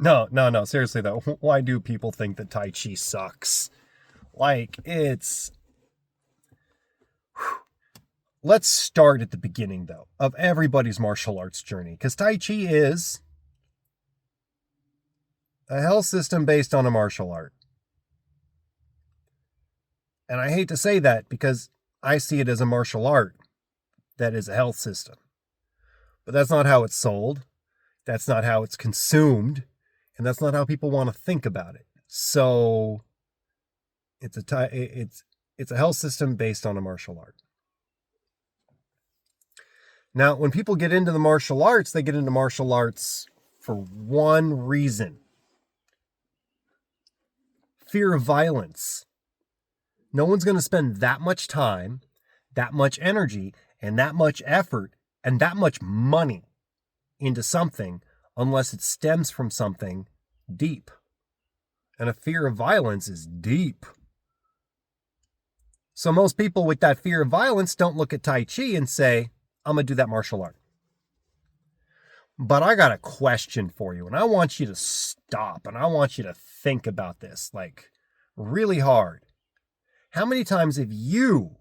No. Seriously though, why do people think that Tai Chi sucks? Like, let's start at the beginning though, of everybody's martial arts journey. Because Tai Chi is a health system based on a martial art. And I hate to say that because I see it as a martial art that is a health system. But that's not how it's sold. That's not how it's consumed. And that's not how people want to think about it. So it's a health system based on a martial art. Now, when people get into the martial arts, they get into martial arts for one reason: fear of violence. No one's going to spend that much time, that much energy, and that much effort, and that much money into something unless it stems from something deep. And a fear of violence is deep. So most people with that fear of violence don't look at Tai Chi and say, I'm going to do that martial art. But I got a question for you, and I want you to stop, and I want you to think about this, like, really hard. How many times have you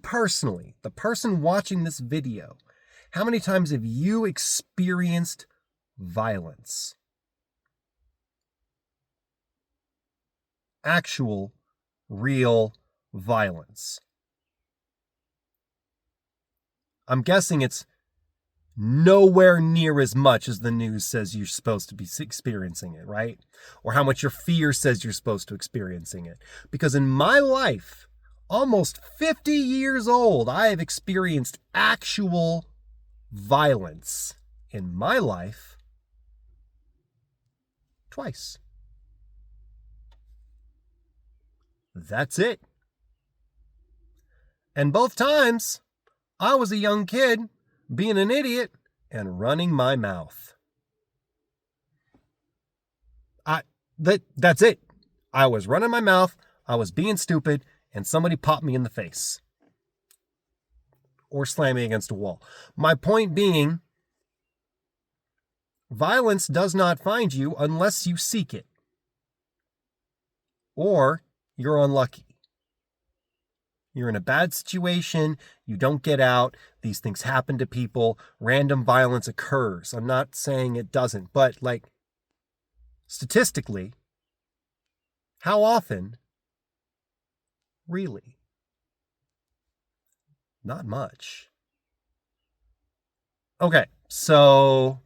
personally, the person watching this video, how many times have you experienced violence? Actual, real violence. I'm guessing it's nowhere near as much as the news says you're supposed to be experiencing it, right? Or how much your fear says you're supposed to experiencing it. Because in my life, almost 50 years old, I have experienced actual violence in my life twice. That's it. And both times, I was a young kid being an idiot and running my mouth. That's it. I was running my mouth, I was being stupid, and somebody popped me in the face. Or slammed me against a wall. My point being, violence does not find you unless you seek it. Or you're unlucky. You're in a bad situation, you don't get out, these things happen to people, random violence occurs. I'm not saying it doesn't, but like, statistically, how often? Really? Not much. Okay, so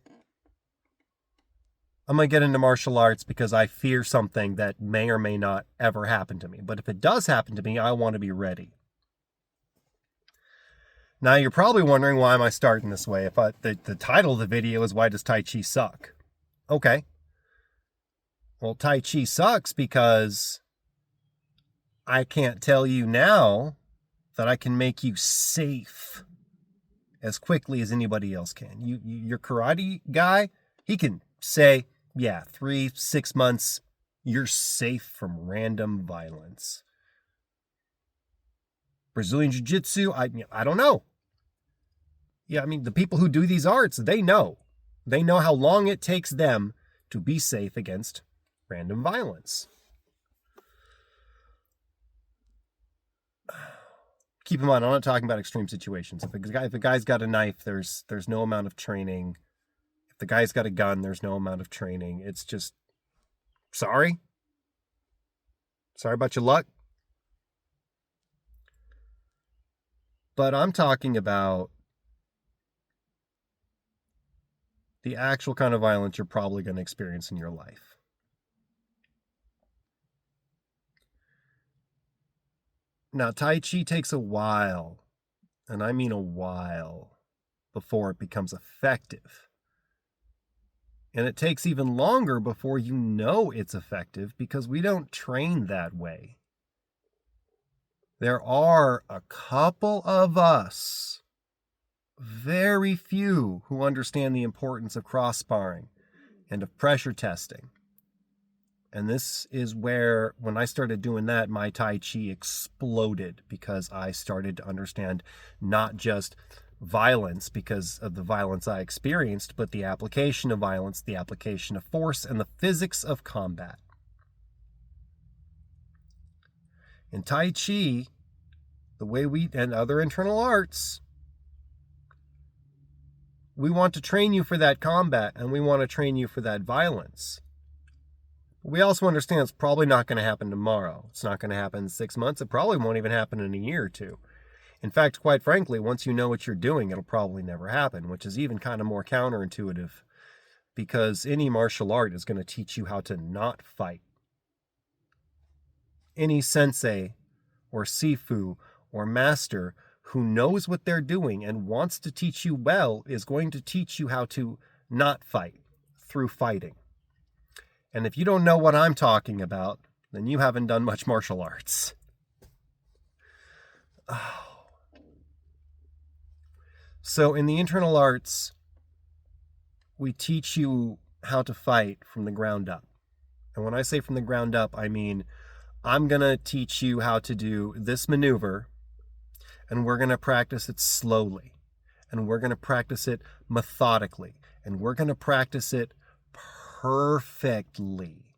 I'm going to get into martial arts because I fear something that may or may not ever happen to me. But if it does happen to me, I want to be ready. Now, you're probably wondering, why am I starting this way? The title of the video is, Why Does Tai Chi Suck? Okay. Well, Tai Chi sucks because I can't tell you now that I can make you safe as quickly as anybody else can. Your karate guy, he can say, yeah, 3-6 months, you're safe from random violence. Brazilian Jiu-Jitsu, I don't know. Yeah, I mean, the people who do these arts, they know. They know how long it takes them to be safe against random violence. Keep in mind, I'm not talking about extreme situations. If a guy's got a knife, there's no amount of training. If the guy's got a gun, there's no amount of training. It's just, sorry about your luck. But I'm talking about the actual kind of violence you're probably going to experience in your life. Now, Tai Chi takes a while, and I mean a while, before it becomes effective. And it takes even longer before you know it's effective because we don't train that way. There are a couple of us, very few, who understand the importance of cross-sparring and of pressure testing. And this is where, when I started doing that, my Tai Chi exploded because I started to understand not just violence because of the violence I experienced, but the application of violence, the application of force, and the physics of combat. In Tai Chi, the way and other internal arts, we want to train you for that combat, and we want to train you for that violence. But we also understand it's probably not going to happen tomorrow. It's not going to happen in 6 months. It probably won't even happen in a year or two. In fact, quite frankly, once you know what you're doing, it'll probably never happen, which is even kind of more counterintuitive, because any martial art is going to teach you how to not fight. Any sensei or sifu or master who knows what they're doing and wants to teach you well is going to teach you how to not fight through fighting. And if you don't know what I'm talking about, then you haven't done much martial arts. Oh. So in the internal arts, we teach you how to fight from the ground up. And when I say from the ground up, I mean, I'm going to teach you how to do this maneuver, and we're going to practice it slowly, and we're going to practice it methodically, and we're going to practice it perfectly.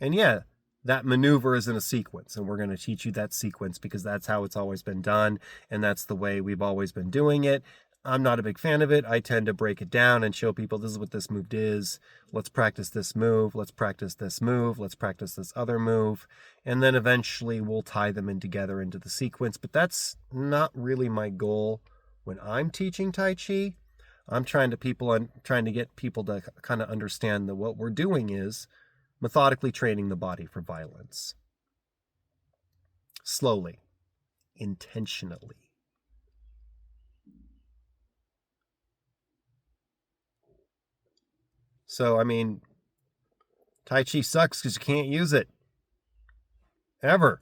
And yeah, that maneuver is in a sequence, and we're going to teach you that sequence because that's how it's always been done, and that's the way we've always been doing it. I'm not a big fan of it. I tend to break it down and show people this is what this move is. Let's practice this move. Let's practice this move. Let's practice this other move. And then eventually we'll tie them in together into the sequence. But that's not really my goal when I'm teaching Tai Chi. I'm trying to get people to kind of understand that what we're doing is methodically training the body for violence. Slowly. Intentionally. So, I mean, Tai Chi sucks because you can't use it. Ever.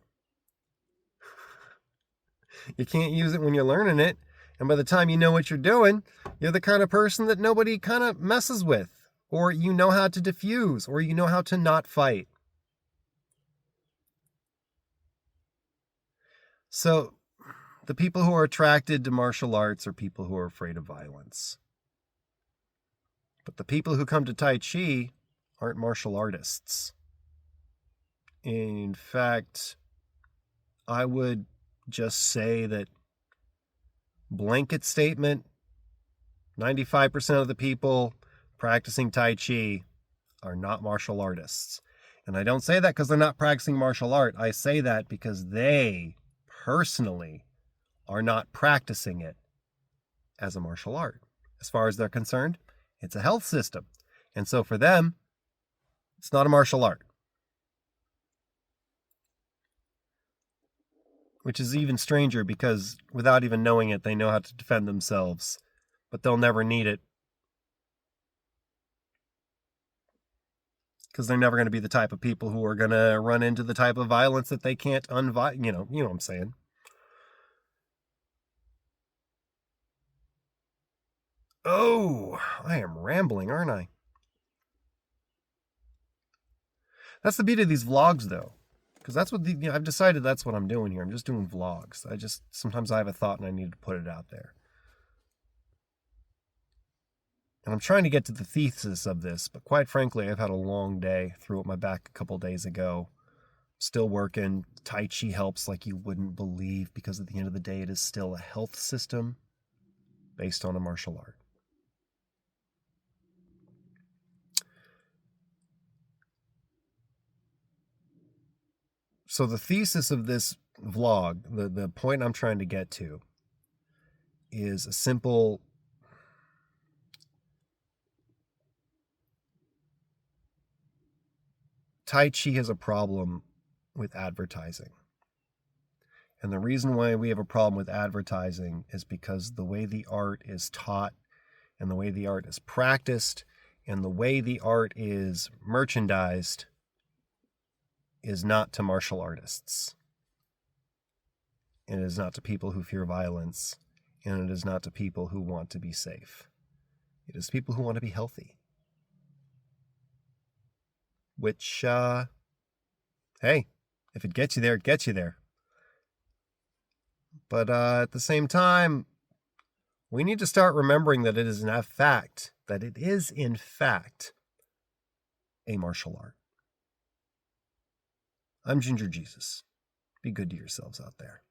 You can't use it when you're learning it. And by the time you know what you're doing, you're the kind of person that nobody kind of messes with. Or you know how to diffuse. Or you know how to not fight. So, the people who are attracted to martial arts are people who are afraid of violence. But the people who come to Tai Chi aren't martial artists. In fact, I would just say that blanket statement, 95% of the people practicing Tai Chi are not martial artists. And I don't say that because they're not practicing martial art. I say that because they personally are not practicing it as a martial art. As far as they're concerned, it's a health system. And so for them, it's not a martial art. Which is even stranger because without even knowing it, they know how to defend themselves. But they'll never need it. Because they're never going to be the type of people who are going to run into the type of violence that they can't you know what I'm saying. Oh, I am rambling, aren't I? That's the beauty of these vlogs, though. Because that's what I've decided that's what I'm doing here. I'm just doing vlogs. Sometimes I have a thought and I need to put it out there. And I'm trying to get to the thesis of this, but quite frankly, I've had a long day. Threw up my back a couple days ago. Still working. Tai Chi helps like you wouldn't believe, because at the end of the day, it is still a health system based on a martial art. So the thesis of this vlog, the point I'm trying to get to, is a simple Tai Chi has a problem with advertising. And the reason why we have a problem with advertising is because the way the art is taught and the way the art is practiced and the way the art is merchandised is not to martial artists. And it is not to people who fear violence. And it is not to people who want to be safe. It is people who want to be healthy. Which, hey, if it gets you there, it gets you there. But at the same time, We need to start remembering that it is in fact, a martial art. I'm Ginger Jesus. Be good to yourselves out there.